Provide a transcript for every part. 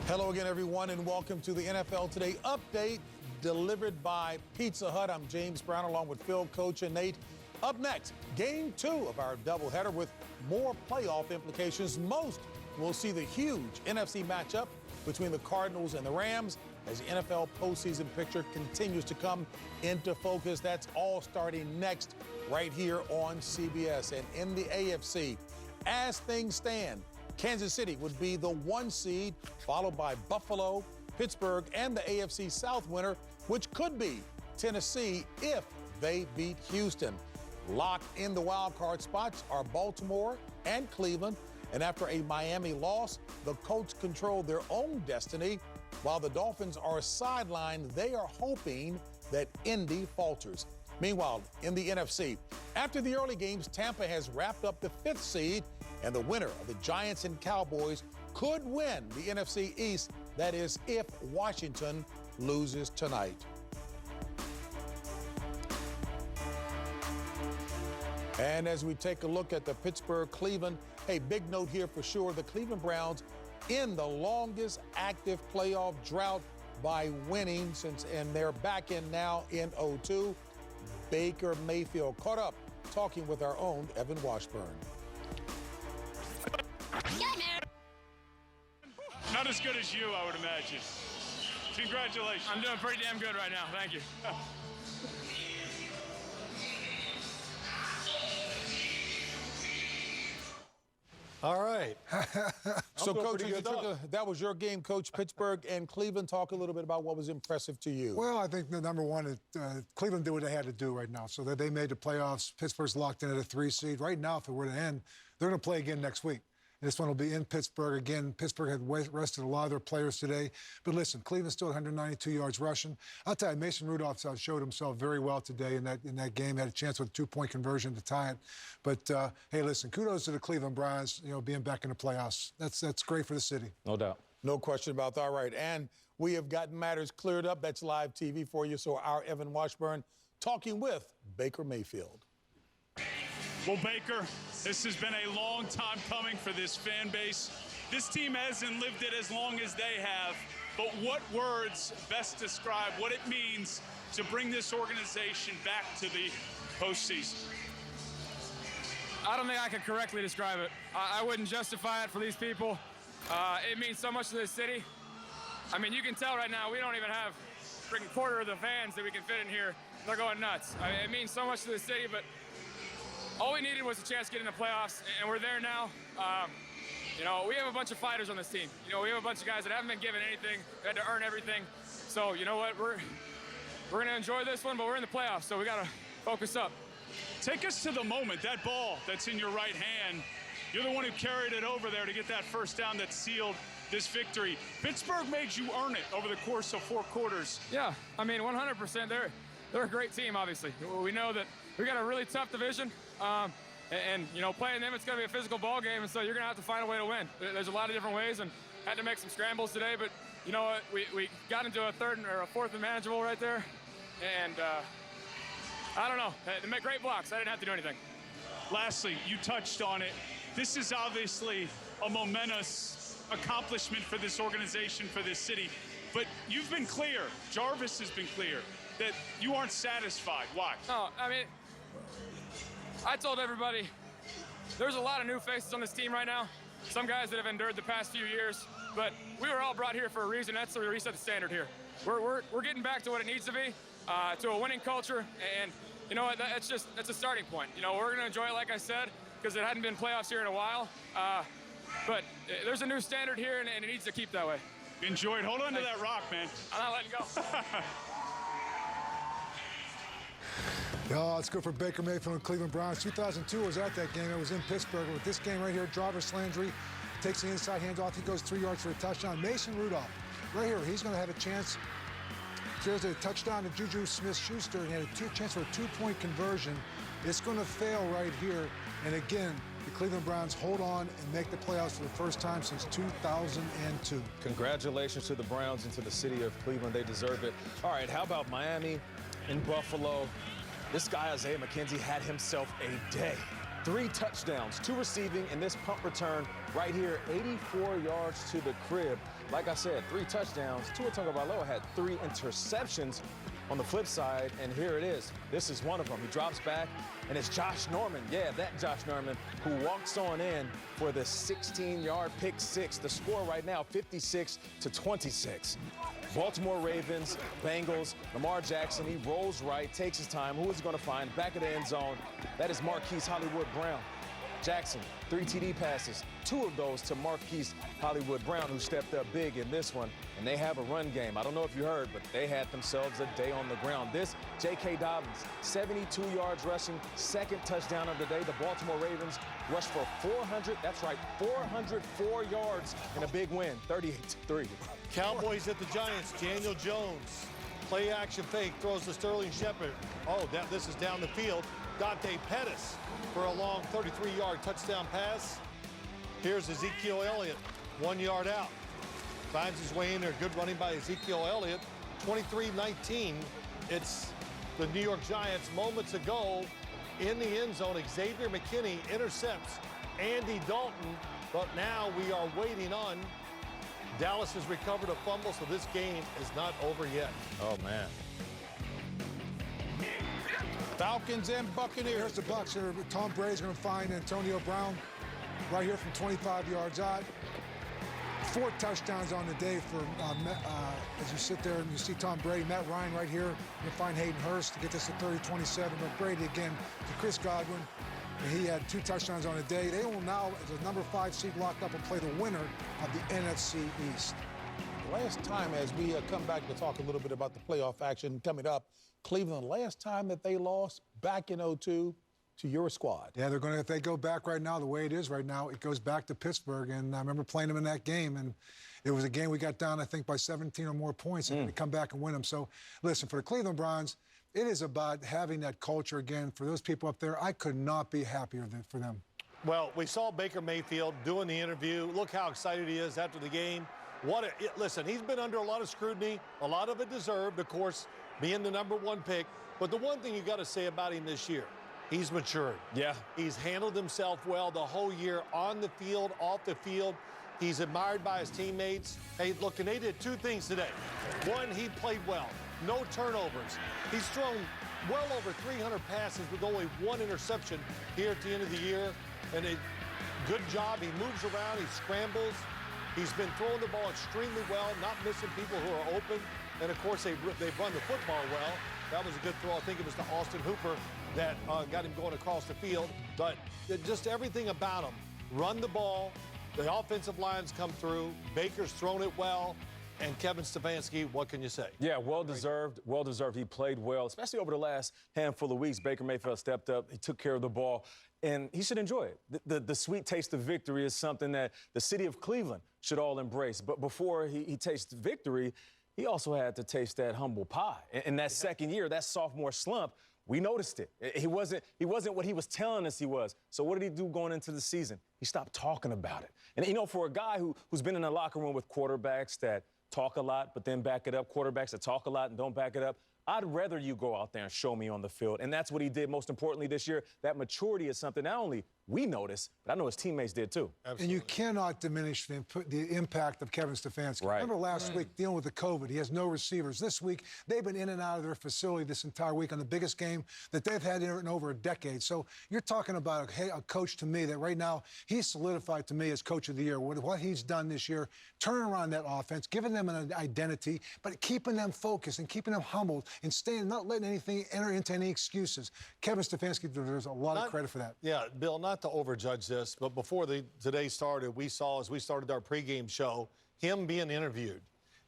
Hello again, everyone, and welcome to the NFL Today update delivered by Pizza Hut. I'm James Brown along with Phil, Coach, and Nate. Up next, Game 2 of our doubleheader with more playoff implications. Most will see the huge NFC matchup between the Cardinals and the Rams as the NFL postseason picture continues to come into focus. That's all starting next right here on CBS. And in the AFC, as things stand, Kansas City would be the 1 seed, followed by Buffalo, Pittsburgh, and the AFC South winner, which could be Tennessee if they beat Houston. Locked in the wild card spots are Baltimore and Cleveland. And after a Miami loss, the Colts control their own destiny. While the Dolphins are sidelined, they are hoping that Indy falters. Meanwhile, in the NFC, after the early games, Tampa has wrapped up the 5th seed, and the winner of the Giants and Cowboys could win the NFC East. That is, if Washington loses tonight. And as we take a look at the Pittsburgh-Cleveland, hey, big note here for sure. The Cleveland Browns in the longest active playoff drought by winning and they're back in now in 0-2. Baker Mayfield caught up talking with our own Evan Washburn. Not as good as you, I would imagine. Congratulations. I'm doing pretty damn good right now. Thank you. All right. So, Coach, that was your game, Coach. Pittsburgh and Cleveland. Talk a little bit about what was impressive to you. Well, I think the number one is Cleveland did what they had to do right now. So that they made the playoffs. Pittsburgh's locked in at a 3 seed. Right now, if it were to end, they're going to play again next week. This one will be in Pittsburgh again. Pittsburgh had rested a lot of their players today. But listen, Cleveland still 192 yards rushing. I'll tell you, Mason Rudolph showed himself very well today in that game. Had a chance with a 2-point conversion to tie it. But, hey, listen, kudos to the Cleveland Browns, being back in the playoffs. That's great for the city. No doubt. No question about that. All right, and we have gotten matters cleared up. That's live TV for you. So our Evan Washburn talking with Baker Mayfield. Well, Baker, this has been a long time coming for this fan base. This team hasn't lived it as long as they have, but what words best describe what it means to bring this organization back to the postseason? I don't think I can correctly describe it. I wouldn't justify it for these people. It means so much to this city. I mean, you can tell right now we don't even have a freaking quarter of the fans that we can fit in here. They're going nuts. I mean, it means so much to the city, but all we needed was a chance to get in the playoffs, and we're there now. We have a bunch of fighters on this team. We have a bunch of guys that haven't been given anything, they had to earn everything. So, you know what, we're going to enjoy this one, but we're in the playoffs, so we got to focus up. Take us to the moment, that ball that's in your right hand. You're the one who carried it over there to get that first down that sealed this victory. Pittsburgh made you earn it over the course of 4 quarters. Yeah, I mean, 100%. They're a great team, obviously. We know that we got a really tough division. Playing them, it's going to be a physical ball game, and so you're going to have to find a way to win. There's a lot of different ways, and had to make some scrambles today, but you know what? We got into a 3rd or a 4th and manageable right there, and I don't know. They make great blocks. I didn't have to do anything. Lastly, you touched on it. This is obviously a momentous accomplishment for this organization, for this city, but you've been clear, Jarvis has been clear, that you aren't satisfied. Why? No, I mean, I told everybody there's a lot of new faces on this team right now. Some guys that have endured the past few years, but we were all brought here for a reason. That's to reset the standard here. We're getting back to what it needs to be, to a winning culture, and you know what? That's a starting point. We're going to enjoy it, like I said, because it hadn't been playoffs here in a while. But there's a new standard here, and it needs to keep that way. Enjoy it. Hold on to that rock, man. I'm not letting go. Oh, let's go for Baker Mayfield and Cleveland Browns. 2002 was at that game. It was in Pittsburgh. With this game right here, Jarvis Landry takes the inside hands off. He goes 3 yards for a touchdown. Mason Rudolph, right here, he's going to have a chance. There's a touchdown to Juju Smith-Schuster, and he had a chance for a 2-point conversion. It's going to fail right here. And again, the Cleveland Browns hold on and make the playoffs for the first time since 2002. Congratulations to the Browns and to the city of Cleveland. They deserve it. All right, how about Miami and Buffalo? This guy, Isaiah McKenzie, had himself a day. 3 touchdowns, 2 receiving, and this punt return right here, 84 yards to the crib. Like I said, 3 touchdowns. Tua Tagovailoa had 3 interceptions on the flip side, and here it is. This is one of them. He drops back, and it's Josh Norman. Yeah, that Josh Norman, who walks on in for the 16-yard pick 6. The score right now, 56-26. Baltimore Ravens, Bengals, Lamar Jackson, he rolls right, takes his time. Who is he going to find? Back of the end zone. That is Marquise Hollywood Brown. Jackson, 3 TD passes, 2 of those to Marquise Hollywood Brown, who stepped up big in this one. And they have a run game. I don't know if you heard, but they had themselves a day on the ground. This, J.K. Dobbins, 72 yards rushing, 2nd touchdown of the day. The Baltimore Ravens rushed for 400, that's right, 404 yards in a big win, 38-3. Cowboys at the Giants, Daniel Jones. Play action fake, throws to Sterling Shepard. Oh, this is down the field. Dante Pettis for a long 33-yard touchdown pass. Here's Ezekiel Elliott, 1 yard out. Finds his way in there. Good running by Ezekiel Elliott. 23-19. It's the New York Giants moments ago in the end zone. Xavier McKinney intercepts Andy Dalton, but now we are waiting on. Dallas has recovered a fumble, so this game is not over yet. Oh, man. Falcons and Buccaneers. Here's the Bucs here. Tom Brady's going to find Antonio Brown right here from 25 yards out. 4 touchdowns on the day for, as you sit there and you see Tom Brady, Matt Ryan right here. You find Hayden Hurst to get this to 30-27. But Brady again to Chris Godwin. And he had 2 touchdowns on the day. They will now, as a number 5 seed, locked up and play the winner of the NFC East. Last time, as we come back to talk a little bit about the playoff action coming up, Cleveland, last time that they lost back in 2002 to your squad. Yeah, they're going to, if they go back right now, the way it is right now, it goes back to Pittsburgh. And I remember playing them in that game, and it was a game we got down, I think, by 17 or more points, and we come back and win them. So, listen, for the Cleveland Browns, it is about having that culture again. For those people up there, I could not be happier for them. Well, we saw Baker Mayfield doing the interview. Look how excited he is after the game. Listen, he's been under a lot of scrutiny, a lot of it deserved, of course, being the #1 pick. But the one thing you got to say about him this year, he's matured. Yeah. He's handled himself well the whole year, on the field, off the field. He's admired by his teammates. Hey, look, and they did 2 things today. One, he played well. No turnovers. He's thrown well over 300 passes with only 1 interception here at the end of the year. And a good job. He moves around. He scrambles. He's been throwing the ball extremely well, not missing people who are open. And, of course, they've run the football well. That was a good throw. I think it was to Austin Hooper that got him going across the field. But just everything about him. Run the ball. The offensive lines come through. Baker's thrown it well. And Kevin Stefanski, what can you say? Yeah, well-deserved. Well-deserved. He played well, especially over the last handful of weeks. Baker Mayfield stepped up. He took care of the ball. And he should enjoy it. The sweet taste of victory is something that the city of Cleveland should all embrace. But before he tastes victory, he also had to taste that humble pie. In that second year, that sophomore slump, we noticed it. He wasn't what he was telling us he was. So what did he do going into the season? He stopped talking about it. And, you know, for a guy who's been in the locker room with quarterbacks that talk a lot but then back it up, quarterbacks that talk a lot and don't back it up, I'd rather you go out there and show me on the field. And that's what he did most importantly this year. That maturity is something not only we noticed, but I know his teammates did too. Absolutely. And you cannot diminish the impact of Kevin Stefanski. Right. Remember last week dealing with the COVID, he has no receivers. This week, they've been in and out of their facility this entire week on the biggest game that they've had in over a decade. So you're talking about a coach to me that right now, he's solidified to me as coach of the year. What he's done this year, turning around that offense, giving them an identity, but keeping them focused and keeping them humbled and not letting anything enter into any excuses. Kevin Stefanski deserves a lot of credit for that. Yeah, Bill, not to overjudge this, but before today started, we saw, as we started our pregame show, him being interviewed.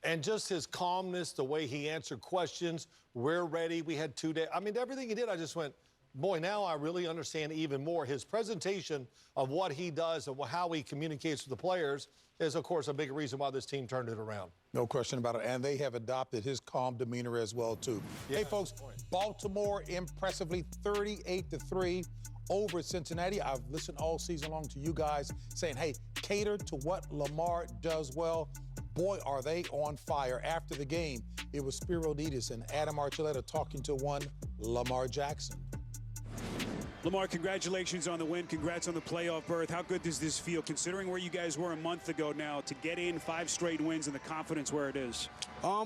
And just his calmness, the way he answered questions, we're ready, we had 2 days. I mean, everything he did, I just went, boy, now I really understand even more. His presentation of what he does and how he communicates with the players is, of course, a big reason why this team turned it around. No question about it. And they have adopted his calm demeanor as well, too. Yeah. Hey, folks, Baltimore impressively 38-3 over Cincinnati. I've listened all season long to you guys saying, hey, cater to what Lamar does well. Boy, are they on fire. After the game, it was Spiro Dedes and Adam Archuleta talking to one Lamar Jackson. Lamar, congratulations on the win. Congrats on the playoff berth. How good does this feel, considering where you guys were a month ago now, to get in 5 straight wins and the confidence where it is?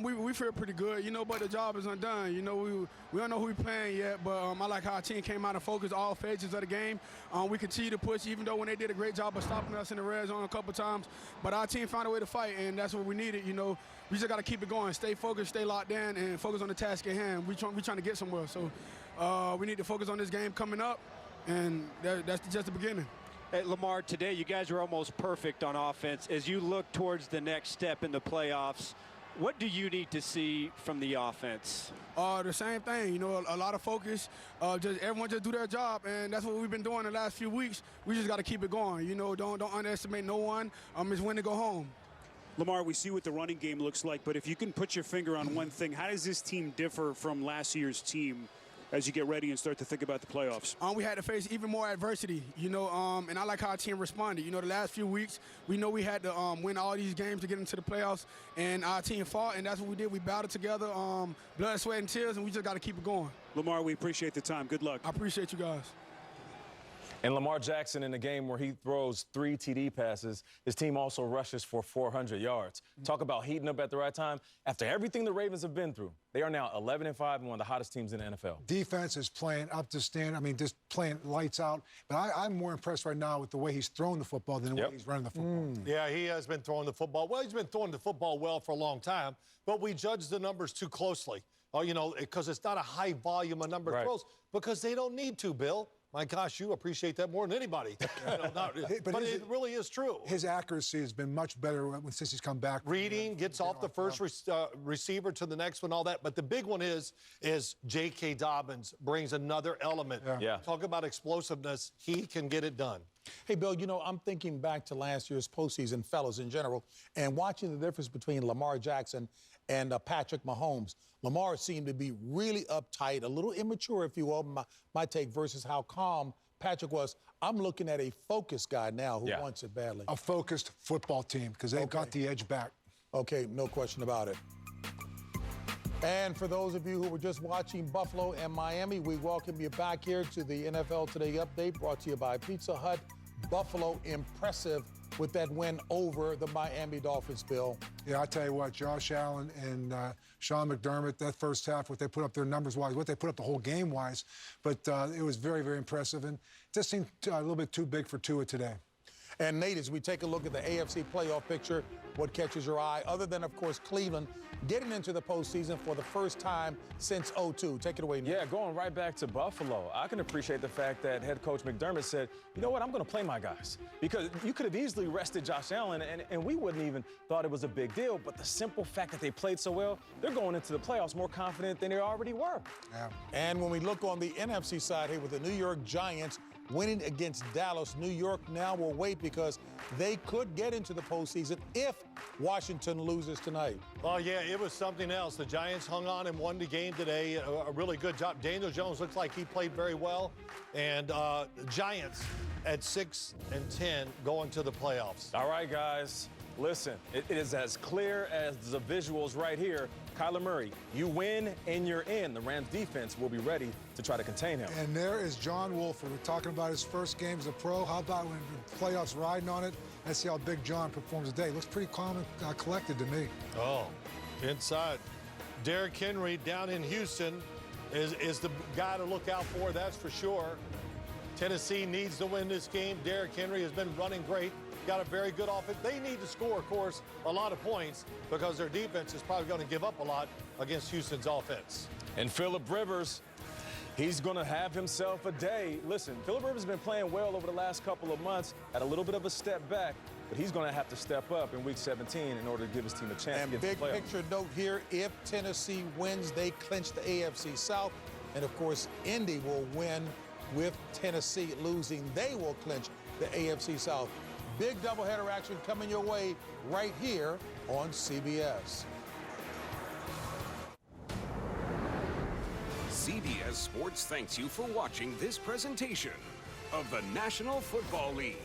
We feel pretty good, but the job is undone. We don't know who we're playing yet, but I like how our team came out and focused all phases of the game. We continue to push, even though when they did a great job of stopping us in the red zone a couple times. But our team found a way to fight, and that's what we needed. We just got to keep it going, stay focused, stay locked in, and focus on the task at hand. We're trying to get somewhere. So we need to focus on this game coming up, and that's just the beginning. Hey, Lamar, today you guys were almost perfect on offense. As you look towards the next step in the playoffs, what do you need to see from the offense? The same thing, a lot of focus. Everyone just do their job, and that's what we've been doing the last few weeks. We just got to keep it going. Don't underestimate no one. It's when to go home. Lamar, we see what the running game looks like, but if you can put your finger on one thing, how does this team differ from last year's team as you get ready and start to think about the playoffs? We had to face even more adversity, and I like how our team responded. The last few weeks, we know we had to win all these games to get into the playoffs, and our team fought, and that's what we did. We battled together, blood, sweat, and tears, and we just got to keep it going. Lamar, we appreciate the time. Good luck. I appreciate you guys. And Lamar Jackson, in a game where he throws 3 TD passes, his team also rushes for 400 yards. Talk about heating up at the right time. After everything the Ravens have been through, they are now 11-5 and one of the hottest teams in the NFL. Defense is playing up to stand. Just playing lights out. But I'm more impressed right now with the way he's throwing the football than the way he's running the football. Yeah, he has been throwing the football. Well, he's been throwing the football well for a long time, but we judge the numbers too closely. Because it's not a high volume of number of throws, because they don't need to, Bill. My gosh, you appreciate that more than anybody. But it really is true. His accuracy has been much better since he's come back. Reading, gets off the first receiver to the next one, all that. But the big one is J.K. Dobbins brings another element. Yeah. Talk about explosiveness. He can get it done. Hey, Bill, I'm thinking back to last year's postseason, fellas in general, and watching the difference between Lamar Jackson and Patrick Mahomes. Lamar seemed to be really uptight, a little immature, if you will, my take, versus how calm Patrick was. I'm looking at a focused guy now who wants it badly. A focused football team, because they've got the edge back. Okay, no question about it. And for those of you who were just watching Buffalo and Miami, we welcome you back here to the NFL Today Update, brought to you by Pizza Hut. Buffalo impressive with that win over the Miami Dolphins, Bill. Yeah, I tell you what, Josh Allen and Sean McDermott, that first half, what they put up their numbers-wise, what they put up the whole game-wise, but it was very, very impressive, and just seemed a little bit too big for Tua today. And Nate, as we take a look at the AFC playoff picture, what catches your eye, other than, of course, Cleveland getting into the postseason for the first time since '02? Take it away, Nate. Yeah, going right back to Buffalo, I can appreciate the fact that head coach McDermott said, you know what, I'm going to play my guys. Because you could have easily rested Josh Allen, and we wouldn't even thought it was a big deal. But the simple fact that they played so well, they're going into the playoffs more confident than they already were. Yeah. And when we look on the NFC side here with the New York Giants winning against Dallas, New York now will wait because they could get into the postseason if Washington loses tonight. Oh, yeah, it was something else. The Giants hung on and won the game today. A really good job. Daniel Jones looks like he played very well. And Giants at 6-10 going to the playoffs. All right, guys. Listen, it is as clear as the visuals right here. Kyler Murray, you win and you're in. The Rams defense will be ready to try to contain him. And there is John Wolford. We're talking about his first game as a pro. How about when the playoffs riding on it? Let's see how Big John performs today. Looks pretty calm and collected to me. Oh, inside. Derrick Henry down in Houston is the guy to look out for, that's for sure. Tennessee needs to win this game. Derrick Henry has been running great. Got a very good offense. They need to score, of course, a lot of points because their defense is probably going to give up a lot against Houston's offense. And Phillip Rivers, he's going to have himself a day. Listen, Phillip Rivers has been playing well over the last couple of months, had a little bit of a step back, but he's going to have to step up in Week 17 in order to give his team a chance and to get big to the playoffs. Picture note here, if Tennessee wins, they clinch the AFC South. And, of course, Indy will win with Tennessee losing. They will clinch the AFC South. Big doubleheader action coming your way right here on CBS. CBS Sports thanks you for watching this presentation of the National Football League.